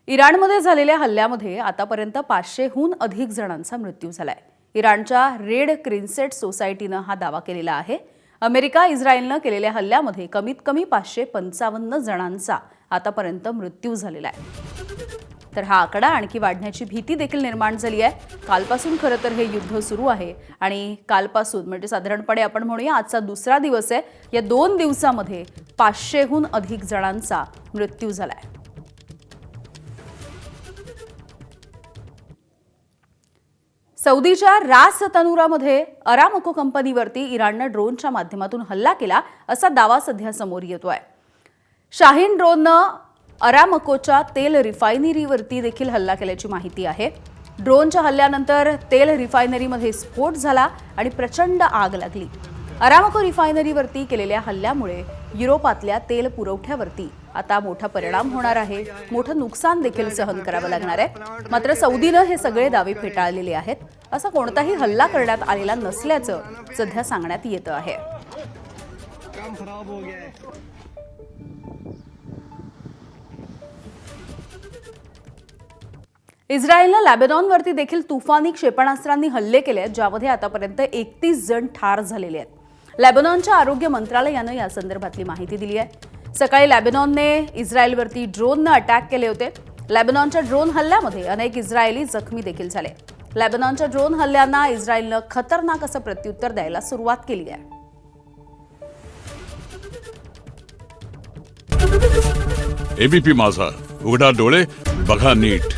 इराणमध्ये झालेल्या हल्ल्यामध्ये आतापर्यंत 500हून अधिक जणांचा मृत्यू झालाय। इराणच्या रेड क्रिसेंट सोसायटीनं हा दावा केलेला आहे। अमेरिका इस्रायलनं केलेल्या हल्ल्यामध्ये कमीत कमी 555 जणांचा आतापर्यंत मृत्यू झालेला आहे। तर हा आकडा आणखी वाढण्याची भीती देखील निर्माण झाली आहे। कालपासून खरं तर हे युद्ध सुरू आहे आणि कालपासून म्हणजे साधारणपणे आपण म्हणूया आजचा दुसरा दिवस आहे। या 2 दिवसांमध्ये 500हून अधिक जणांचा मृत्यू झालाय। सौदीच्या रास तनुरामध्ये अरामको कंपनीवरती इराणनं ड्रोनच्या माध्यमातून हल्ला केला असा दावा सध्या समोर येतोय। शाहीन ड्रोननं अरामकोच्या तेल रिफायनरीवरती देखील हल्ला केल्याची माहिती आहे। ड्रोनच्या हल्ल्यानंतर तेल रिफायनरीमध्ये स्फोट झाला आणि प्रचंड आग लागली। अरामको रिफायनरीवरती केलेल्या हल्ल्यामुळे युरोपातल्या तेल पुरवठ्यावरती आता मोठा परिणाम होणार आहे। मोठं नुकसान देखील सहन करावं लागणार आहे। मात्र सौदीनं हे सगळे दावे फेटाळलेले आहेत। असा कोणताही हल्ला करण्यात आलेला नसल्याचं सध्या सांगण्यात येतं आहे। इस्रायलनं लेबनॉनवरती देखील तुफानी क्षेपणास्त्रांनी हल्ले केले, ज्यामध्ये आतापर्यंत 31 जण ठार झालेले आहेत। लेबनॉनच्या आरोग्य मंत्रालयानं या संदर्भातली माहिती दिली आहे। सकाळी लेबनॉनने इस्रायलवरती ड्रोननं अटॅक केले होते। लेबनॉनच्या ड्रोन हल्ल्यामध्ये अनेक इस्रायली जखमी देखील झाले। लेबनॉनच्या ड्रोन हल्ल्यांना इस्रायलनं खतरनाक असं प्रत्युत्तर द्यायला सुरुवात केली आहे। एबीपी माझा, उघडा डोळे बघा नीट।